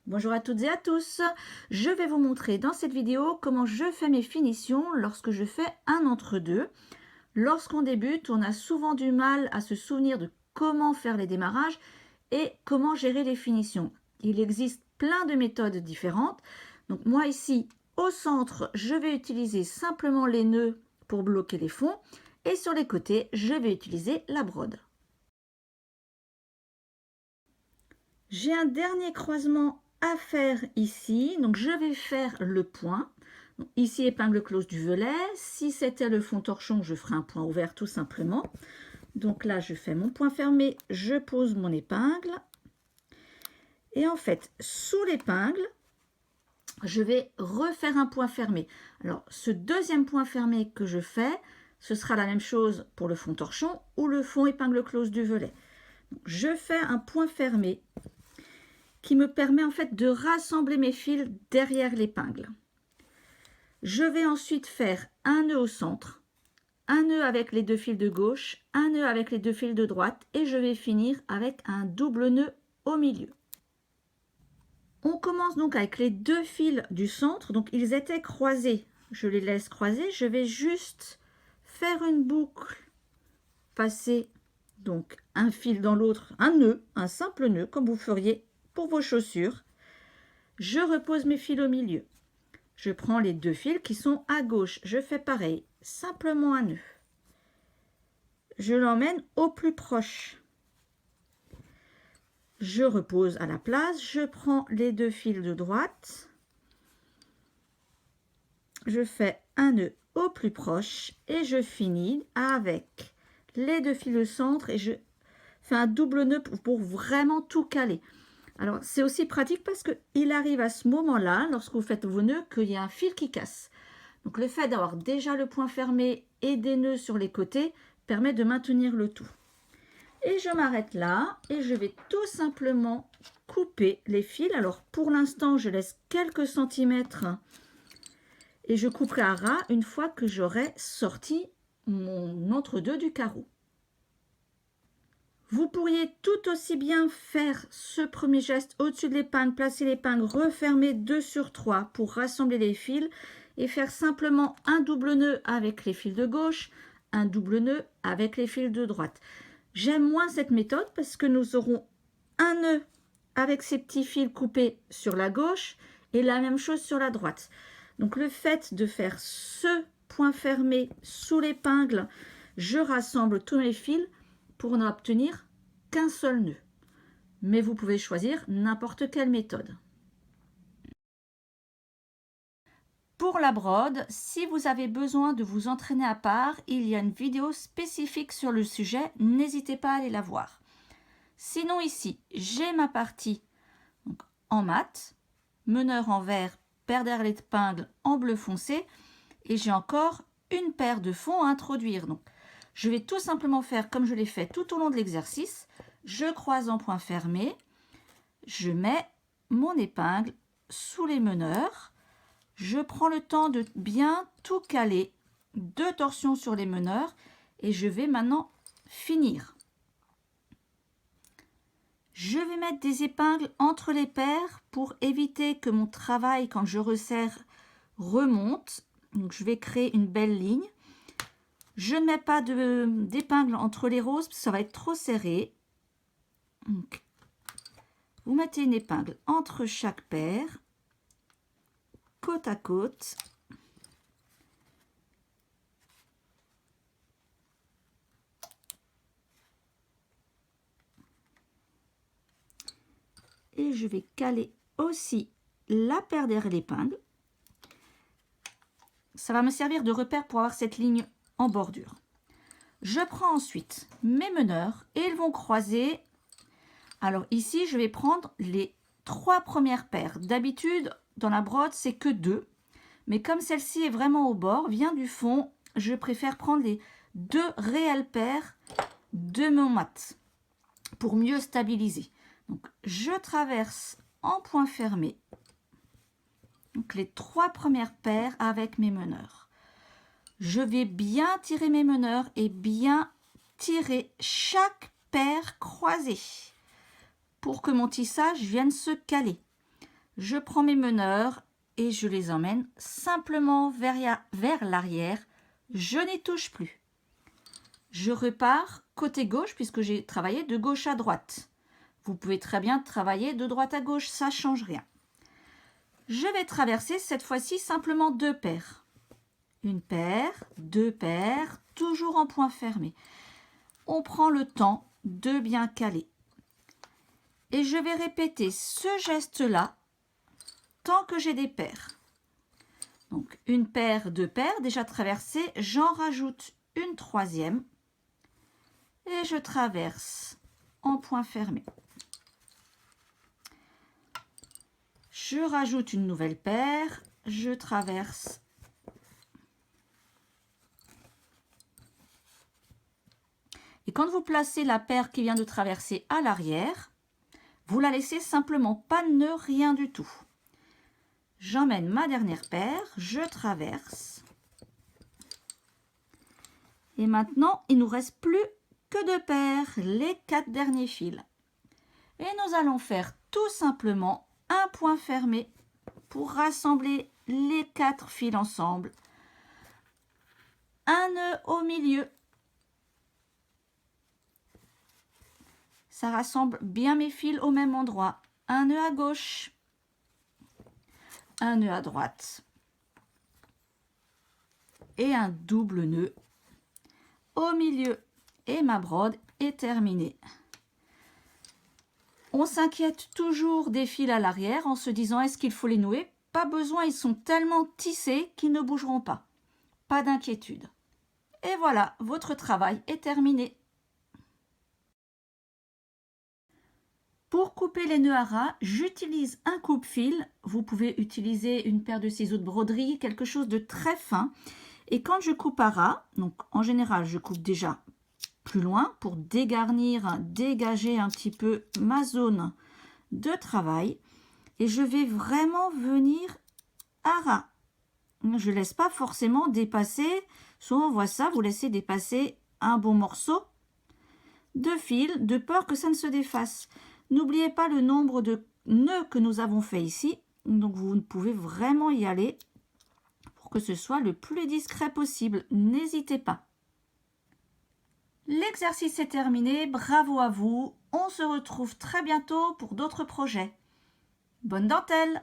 Bonjour à toutes et à tous, je vais vous montrer dans cette vidéo comment je fais mes finitions lorsque je fais un entre-deux. Lorsqu'on débute, on a souvent du mal à se souvenir de comment faire les démarrages et comment gérer les finitions. Il existe plein de méthodes différentes. Donc moi ici, au centre, je vais utiliser simplement les nœuds pour bloquer les fonds et sur les côtés, je vais utiliser la brode. J'ai un dernier croisement à faire ici, donc je vais faire le point. Donc, ici, épingle close du volet. Si c'était le fond torchon, je ferai un point ouvert tout simplement. Donc là, je fais mon point fermé, je pose mon épingle. Et en fait, sous l'épingle, je vais refaire un point fermé. Alors, ce deuxième point fermé que je fais, ce sera la même chose pour le fond torchon ou le fond épingle close du volet. Donc, je fais un point fermé qui me permet en fait de rassembler mes fils derrière l'épingle. Je vais ensuite faire un nœud au centre, un nœud avec les deux fils de gauche, un nœud avec les deux fils de droite et je vais finir avec un double nœud au milieu. On commence donc avec les deux fils du centre, donc ils étaient croisés. Je les laisse croiser, je vais juste faire une boucle, passer donc un fil dans l'autre, un nœud, un simple nœud comme vous feriez pour vos chaussures. Je repose mes fils au milieu. Je prends les deux fils qui sont à gauche. Je fais pareil, simplement un nœud. Je l'emmène au plus proche. Je repose à la place. Je prends les deux fils de droite. Je fais un nœud au plus proche et je finis avec les deux fils de centre et je fais un double nœud pour vraiment tout caler. Alors, c'est aussi pratique parce qu'il arrive à ce moment-là, lorsque vous faites vos nœuds, qu'il y a un fil qui casse. Donc, le fait d'avoir déjà le point fermé et des nœuds sur les côtés permet de maintenir le tout. Et je m'arrête là et je vais tout simplement couper les fils. Alors, pour l'instant, je laisse quelques centimètres et je couperai à ras une fois que j'aurai sorti mon entre-deux du carreau. Vous pourriez tout aussi bien faire ce premier geste au-dessus de l'épingle, placer l'épingle, refermer 2 sur 3 pour rassembler les fils et faire simplement un double nœud avec les fils de gauche, un double nœud avec les fils de droite. J'aime moins cette méthode parce que nous aurons un nœud avec ces petits fils coupés sur la gauche et la même chose sur la droite. Donc le fait de faire ce point fermé sous l'épingle, je rassemble tous mes fils pour n'obtenir qu'un seul nœud. Mais vous pouvez choisir n'importe quelle méthode. Pour la brode, si vous avez besoin de vous entraîner à part, il y a une vidéo spécifique sur le sujet, n'hésitez pas à aller la voir. Sinon ici, j'ai ma partie donc, en mat, meneur en vert, paire derrière l'épingle en bleu foncé et j'ai encore une paire de fonds à introduire. Donc, je vais tout simplement faire comme je l'ai fait tout au long de l'exercice. Je croise en point fermé, je mets mon épingle sous les meneurs. Je prends le temps de bien tout caler, 2 torsions sur les meneurs et je vais maintenant finir. Je vais mettre des épingles entre les paires pour éviter que mon travail, quand je resserre, remonte. Donc je vais créer une belle ligne. Je ne mets pas d'épingle entre les roses parce que ça va être trop serré. Donc, vous mettez une épingle entre chaque paire, côte à côte. Et je vais caler aussi la paire derrière l'épingle. Ça va me servir de repère pour avoir cette ligne en bordure. Je prends ensuite mes meneurs et ils vont croiser. Alors ici, je vais prendre les 3 premières paires. D'habitude, dans la brode, c'est que 2. Mais comme celle-ci est vraiment au bord, vient du fond, je préfère prendre les 2 réelles paires de mon mat pour mieux stabiliser. Donc, je traverse en point fermé donc les 3 premières paires avec mes meneurs. Je vais bien tirer mes meneurs et bien tirer chaque paire croisée pour que mon tissage vienne se caler. Je prends mes meneurs et je les emmène simplement vers l'arrière. Je n'y touche plus. Je repars côté gauche puisque j'ai travaillé de gauche à droite. Vous pouvez très bien travailler de droite à gauche, ça ne change rien. Je vais traverser cette fois-ci simplement 2 paires. Une paire, 2 paires, toujours en point fermé. On prend le temps de bien caler. Et je vais répéter ce geste-là tant que j'ai des paires. Donc une paire, 2 paires déjà traversées, j'en rajoute une 3e et je traverse en point fermé. Je rajoute une nouvelle paire, je traverse et quand vous placez la paire qui vient de traverser à l'arrière, vous la laissez simplement, pas nœud, rien du tout. J'emmène ma dernière paire, je traverse. Et maintenant, il ne nous reste plus que 2 paires, les 4 derniers fils. Et nous allons faire tout simplement un point fermé pour rassembler les 4 fils ensemble. Un nœud au milieu. Ça rassemble bien mes fils au même endroit. Un nœud à gauche. Un nœud à droite. Et un double nœud au milieu. Et ma brode est terminée. On s'inquiète toujours des fils à l'arrière en se disant est-ce qu'il faut les nouer? Pas besoin, ils sont tellement tissés qu'ils ne bougeront pas. Pas d'inquiétude. Et voilà, votre travail est terminé. Pour couper les nœuds à ras, j'utilise un coupe-fil. Vous pouvez utiliser une paire de ciseaux de broderie, quelque chose de très fin. Et quand je coupe à ras, donc en général, je coupe déjà plus loin pour dégarnir, dégager un petit peu ma zone de travail. Et je vais vraiment venir à ras. Je ne laisse pas forcément dépasser. Souvent on voit ça, vous laissez dépasser un bon morceau de fil de peur que ça ne se défasse. N'oubliez pas le nombre de nœuds que nous avons fait ici. Donc vous pouvez vraiment y aller pour que ce soit le plus discret possible. N'hésitez pas. L'exercice est terminé. Bravo à vous. On se retrouve très bientôt pour d'autres projets. Bonne dentelle!